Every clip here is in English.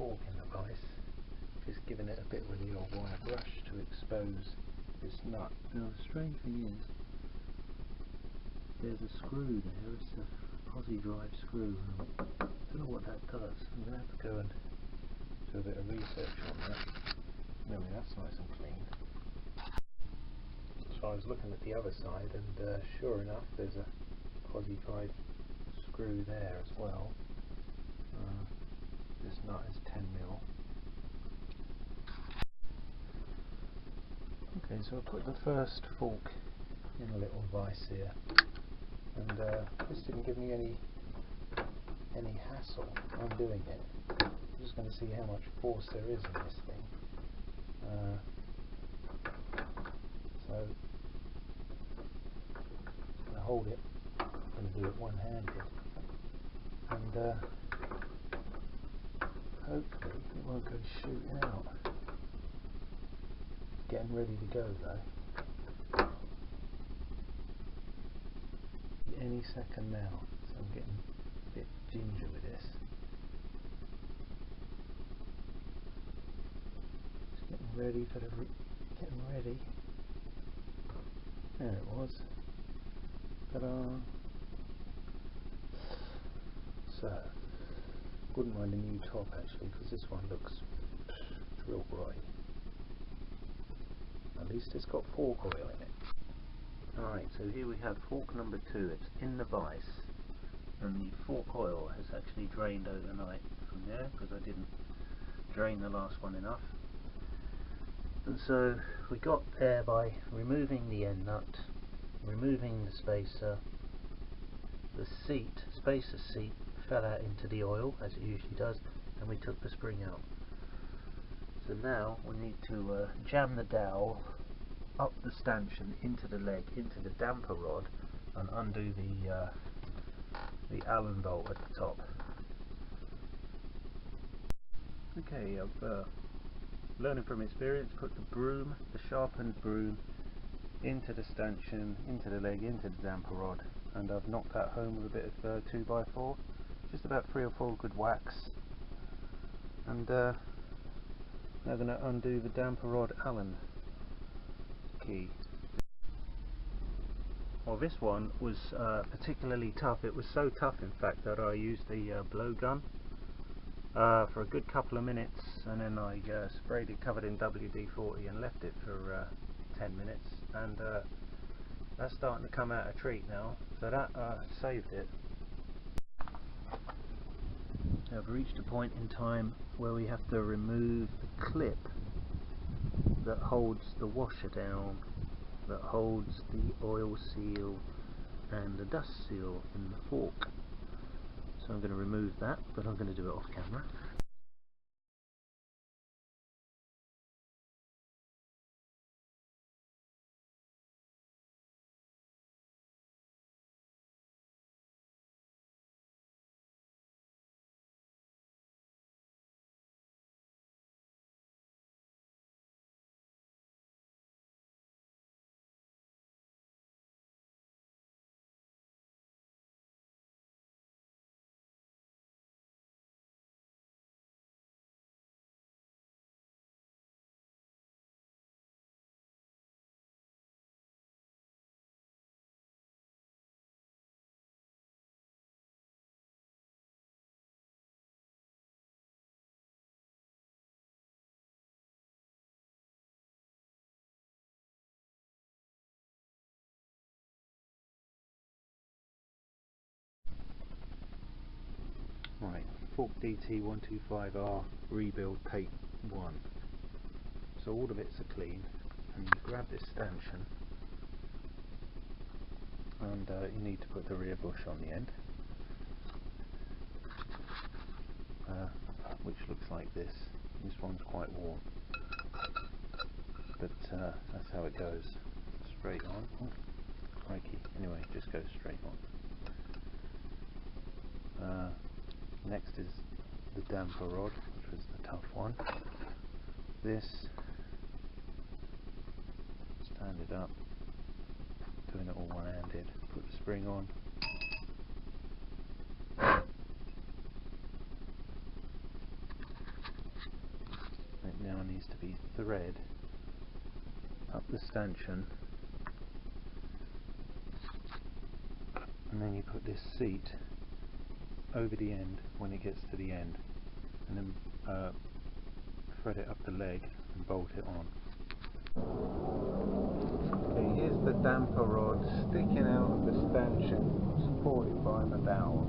fork in the vise, just giving it a bit with the old wire brush to expose this nut. Now the strange thing is, there's a screw there, it's a posi drive screw. I don't know what that does. I'm going to have to go and do a bit of research on that. Anyway, that's nice and clean. So I was looking at the other side, and sure enough there's a posi drive screw there as well. This nut is 10mm. Okay, so I put the first fork in a little vise here, and this didn't give me any hassle on doing it. I'm just going to see how much force there is in this thing. So I'm going to hold it. I'm going to do it one-handed, and hopefully it won't go shooting out. Getting ready to go though. Any second now, so I'm getting a bit ginger with this. Just getting ready for the getting ready. There it was. Ta-da! So, wouldn't mind a new top actually, because this one looks real bright. At least it's got fork oil in it. Alright, so here we have fork number 2. It's in the vise, and the fork oil has actually drained overnight from there because I didn't drain the last one enough. And so we got there by removing the end nut, removing the spacer. The spacer seat fell out into the oil as it usually does, and we took the spring out. So now we need to jam the dowel up the stanchion into the leg, into the damper rod, and undo the Allen bolt at the top. Okay, I've learning from experience, put the broom, the sharpened broom, into the stanchion, into the leg, into the damper rod, and I've knocked that home with a bit of 2x4, just about 3 or 4 good whacks, and now I'm going to undo the damper rod Allen key. Well, this one was particularly tough. It was so tough in fact that I used the blowgun for a good couple of minutes, and then I sprayed it covered in WD-40 and left it for 10 minutes, and that's starting to come out a treat now, so that saved it. I've reached a point in time where we have to remove the clip that holds the washer down, that holds the oil seal and the dust seal in the fork. So I'm going to remove that, but I'm going to do it off camera. Right, fork DT 125R rebuild tape 1. So all the bits are clean, and you grab this stanchion, and you need to put the rear bush on the end, which looks like this. This one's quite warm, but that's how it goes, straight on. Oh, crikey. Anyway, just goes straight on. Next is the damper rod, which was the tough one. This, stand it up, doing it all one-handed, put the spring on, needs to be thread up the stanchion, and then you put this seat over the end when it gets to the end, and then thread it up the leg and bolt it on. Okay, here's the damper rod sticking out of the stanchion, supported by the valve.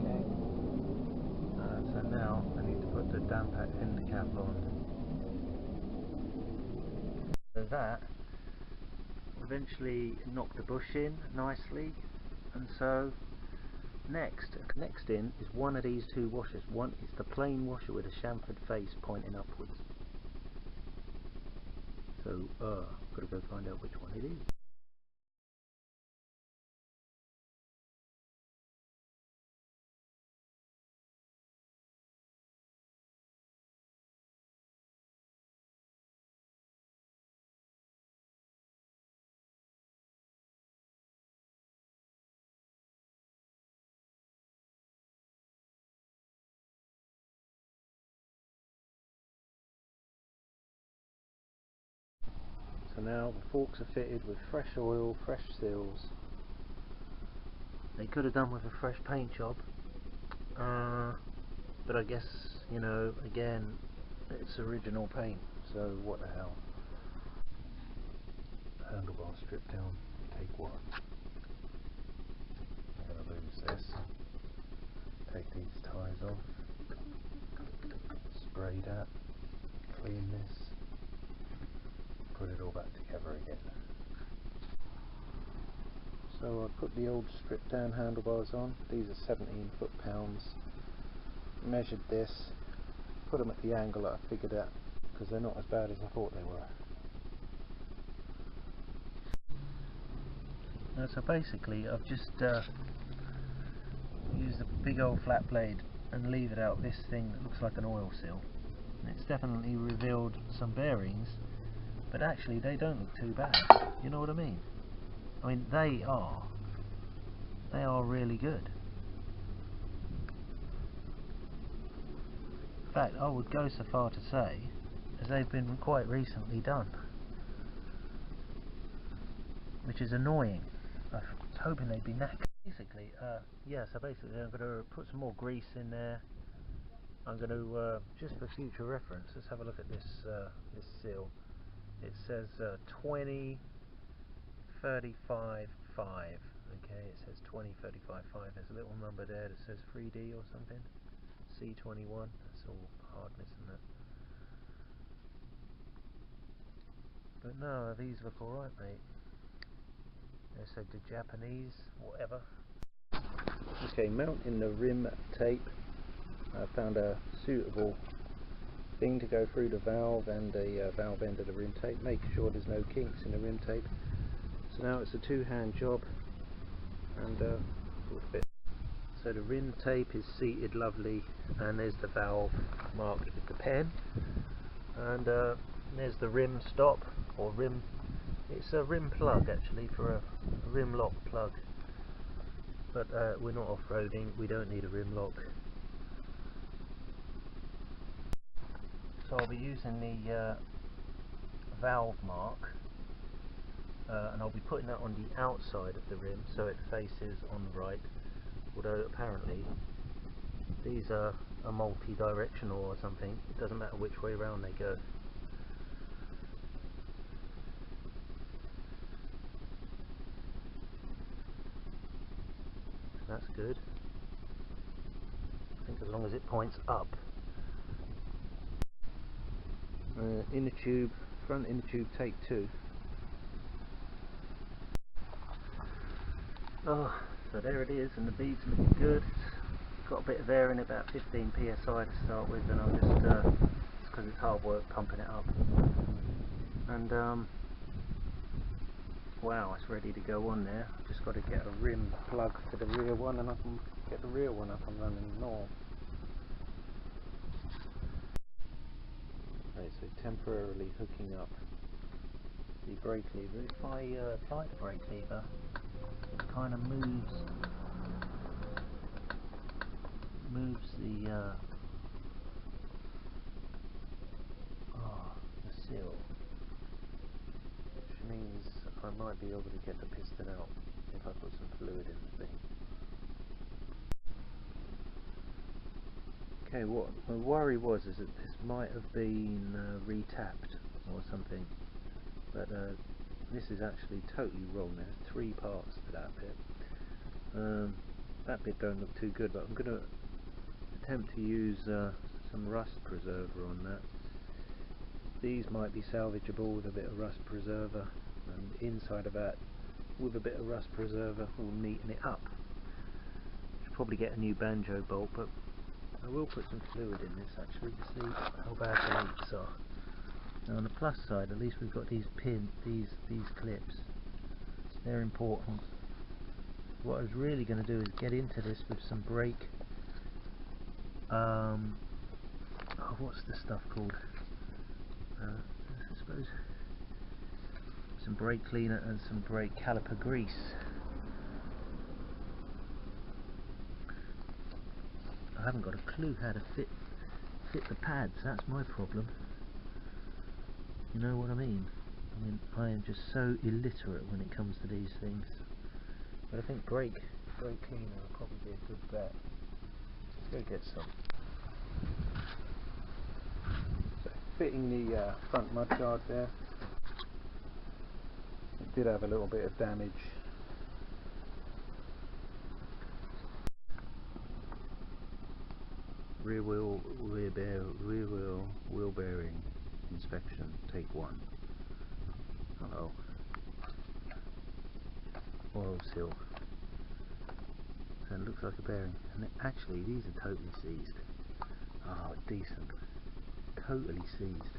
Okay, so now I need to put the damper end cap on. So that will eventually knock the bush in nicely, and so next in is one of these two washers. One is the plain washer with a chamfered face pointing upwards. So gotta go find out which one it is. So now the forks are fitted with fresh oil, fresh seals. They could have done with a fresh paint job, but I guess, you know, again, it's original paint, so what the hell. Handlebar strip down, take one. I'm going to lose this. Take these ties off. Spray that. Clean this. Put it all back together again. So I put the old stripped down handlebars on. These are 17 foot-pounds. Measured this, put them at the angle that I figured out, because they're not as bad as I thought they were. So basically I've just used a big old flat blade and levered out this thing that looks like an oil seal. And it's definitely revealed some bearings, but actually they don't look too bad. You know what I mean? I mean, they are really good. In fact, I would go so far to say as they've been quite recently done, which is annoying. I was hoping they'd be knackered. Basically, yeah, so basically I'm going to put some more grease in there. I'm going to, just for future reference, let's have a look at this this seal. It says 2035 5. Okay, it says 2035 5. There's a little number there that says 3D or something. C21. That's all hardness, isn't it? But no, these look alright, mate. They said the Japanese, whatever. Okay, mounting the rim tape. I found a suitable thing to go through the valve and the valve end of the rim tape. Make sure there's no kinks in the rim tape. So now it's a two-hand job, and so the rim tape is seated lovely, and there's the valve marked with the pen, and there's the rim stop, or rim. It's a rim plug actually, for a rim lock plug, but we're not off-roading, we don't need a rim lock. So I'll be using the valve mark, and I'll be putting that on the outside of the rim so it faces on the right, although apparently these are multi-directional or something. It doesn't matter which way around they go. That's good. I think as long as it points up. Inner tube, front inner tube, take 2. Oh, so there it is, and the bead's looking good. It's got a bit of air in it, about 15 psi to start with, and I'll just, it's because it's hard work pumping it up. And wow, it's ready to go on there. I've just got to get a rim plug for the rear one, and I can get the rear one up and running normal. Okay, so temporarily hooking up the brake lever. If I apply the brake lever, it kind of moves the I might be able to get the piston out if I put some fluid in the thing. Okay, what my worry was is that this might have been re-tapped or something, but this is actually totally wrong. There's 3 parts to that bit. That bit don't look too good, but I'm going to attempt to use some rust preserver on that. These might be salvageable with a bit of rust preserver, and inside of that with a bit of rust preserver will neaten it up. Should probably get a new banjo bolt, but I will put some fluid in this actually to see how bad the leaks are. Now on the plus side, at least we've got these these clips. They're important. What I was really going to do is get into this with some brake. What's the stuff called? I suppose some brake cleaner and some brake caliper grease. I haven't got a clue how to fit the pads. That's my problem. You know what I mean? I am just so illiterate when it comes to these things. But I think brake cleaner will probably be a good bet. Let's go get some. So fitting the front mudguard there. It did have a little bit of damage. Rear wheel bearing inspection, take 1. Uh-oh. Oil seal. So it looks like a bearing, and actually these are totally seized. Oh, decent. Totally seized.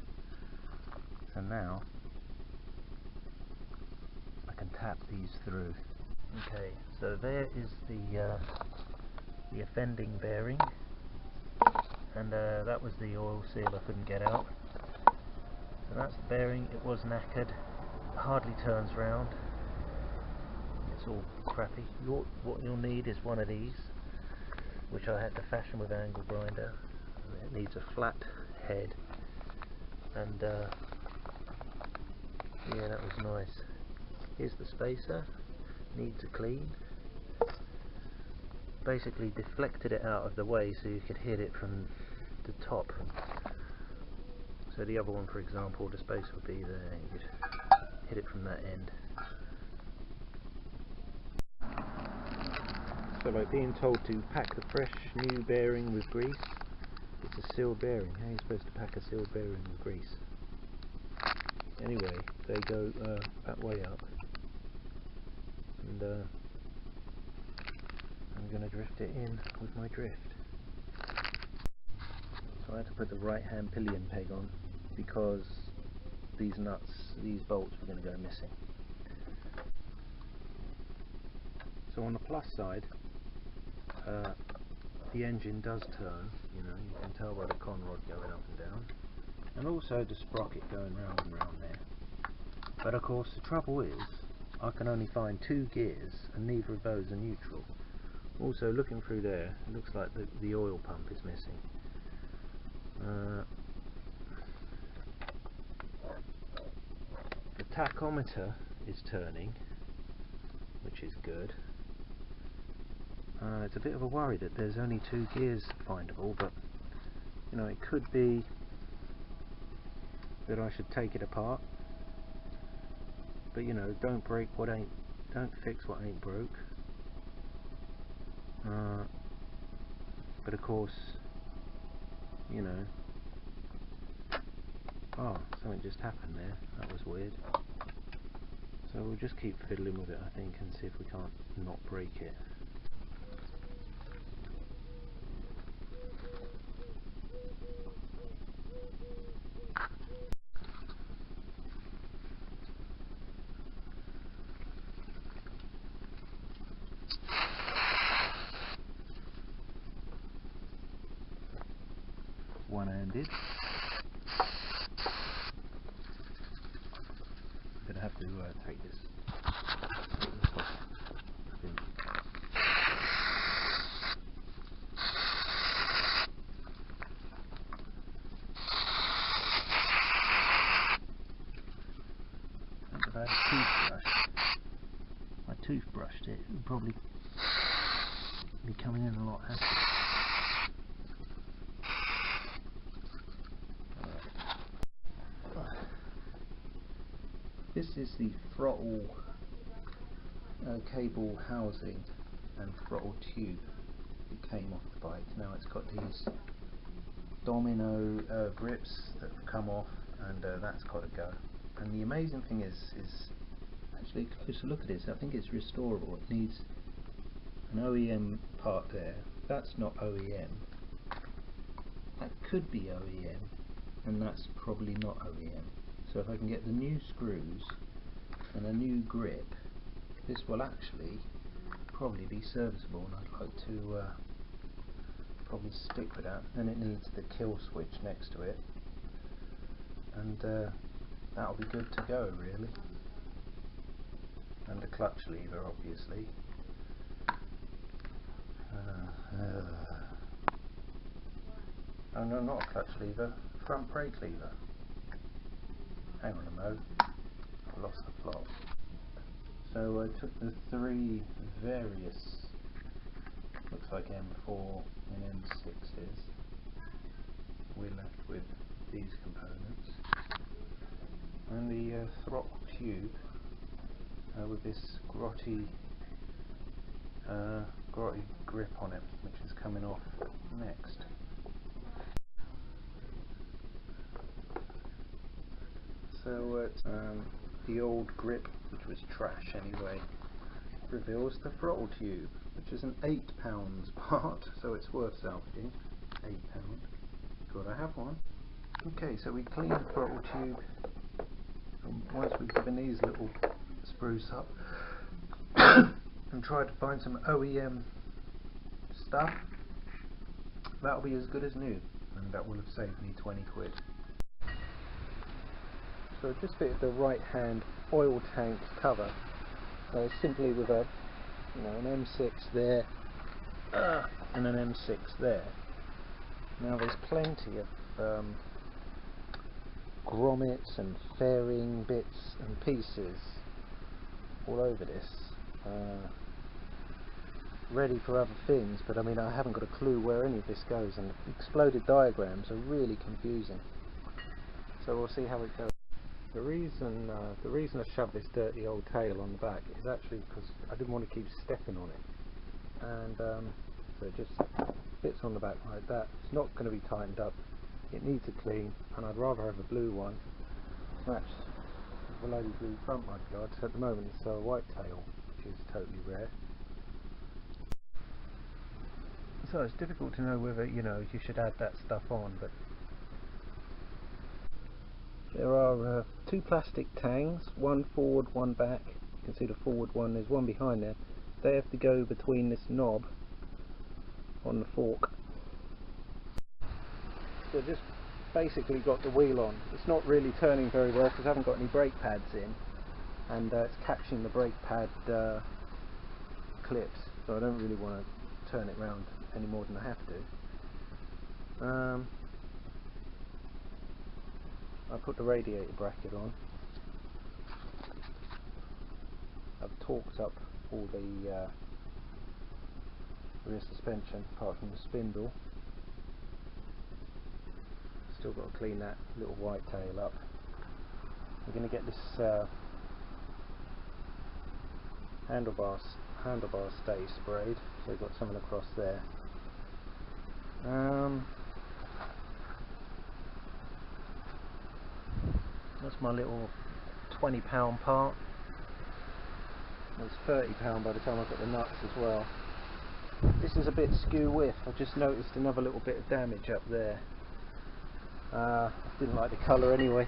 So now I can tap these through. Okay, so there is the offending bearing, and that was the oil seal I couldn't get out. So that's the bearing. It was knackered, hardly turns round. It's all crappy. What you'll need is one of these, which I had to fashion with an angle grinder. It needs a flat head, and yeah, that was nice. Here's the spacer, needs a clean. Basically deflected it out of the way so you could hit it from the top. So the other one, for example, the spacer would be there, you could hit it from that end. So like being told to pack the fresh new bearing with grease, it's a sealed bearing. How are you supposed to pack a sealed bearing with grease? Anyway, they go that way up, and I'm going to drift it in with my drift. So I had to put the right hand pillion peg on because these nuts, these bolts were going to go missing. So on the plus side, the engine does turn, you know, you can tell by the conrod going up and down, and also the sprocket going round and round there. But of course the trouble is, I can only find 2 gears and neither of those are neutral. Also looking through there, it looks like the oil pump is missing. The tachometer is turning, which is good. It's a bit of a worry that there's only 2 gears findable, but you know, it could be that I should take it apart. But you know, don't fix what ain't broke. But of course, you know, oh, something just happened there. That was weird. So we'll just keep fiddling with it, I think, and see if we can't not break it. One-handed. I'm gonna have to take this off, I think. Not a bad toothbrush. toothbrushed it, it would probably be coming in a lot happier. This is the throttle cable housing and throttle tube that came off the bike. Now it's got these domino grips that have come off, and that's got to go. And the amazing thing is actually, just look at this, I think it's restorable. It needs an OEM part there. That's not OEM. That could be OEM, and that's probably not OEM. So if I can get the new screws and a new grip, this will actually probably be serviceable, and I'd like to probably stick with that. Then it needs the kill switch next to it, and that'll be good to go really. And a clutch lever obviously. Oh no, not a clutch lever, front brake lever. Hang on a mo, I've lost the plot. So I took the three various, looks like M4 and M6s. We're left with these components. And the throttle tube with this grotty grip on it, which is coming off next. So the old grip, which was trash anyway, reveals the throttle tube, which is an £8 part, so it's worth salvaging. £8. Gotta have one. Okay, so we clean the throttle tube, and once we've given these little spruce up and tried to find some OEM stuff, that'll be as good as new, and that will have saved me 20 quid. So I just fitted the right hand oil tank cover, simply with a, an M6 there and an M6 there. Now there's plenty of grommets and fairing bits and pieces all over this, ready for other things, but I mean I haven't got a clue where any of this goes, and the exploded diagrams are really confusing. So we'll see how it goes. The reason I shoved this dirty old tail on the back is actually because I didn't want to keep stepping on it, and so it just fits on the back like that. It's not going to be tightened up, it needs a clean, and I'd rather have a blue one match the lady blue front mudguards. At the moment it's a white tail, which is totally rare. So it's difficult to know whether you should add that stuff on, but there are two plastic tangs, one forward, one back. You can see the forward one, there's one behind there. They have to go between this knob on the fork. So just basically got the wheel on. It's not really turning very well because I haven't got any brake pads in, and it's catching the brake pad clips, so I don't really want to turn it round any more than I have to. I put the radiator bracket on. I've torqued up all the rear suspension apart from the spindle. Still got to clean that little white tail up. We're going to get this handlebar stay sprayed, so we've got something across there. That's my little £20 part. It was £30 by the time I got the nuts as well. This is a bit skew whiff. I just noticed another little bit of damage up there. I didn't like the colour anyway.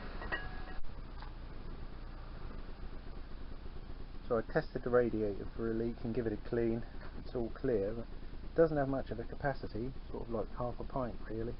So I tested the radiator for a leak and give it a clean. It's all clear, but it doesn't have much of a capacity, sort of like half a pint really.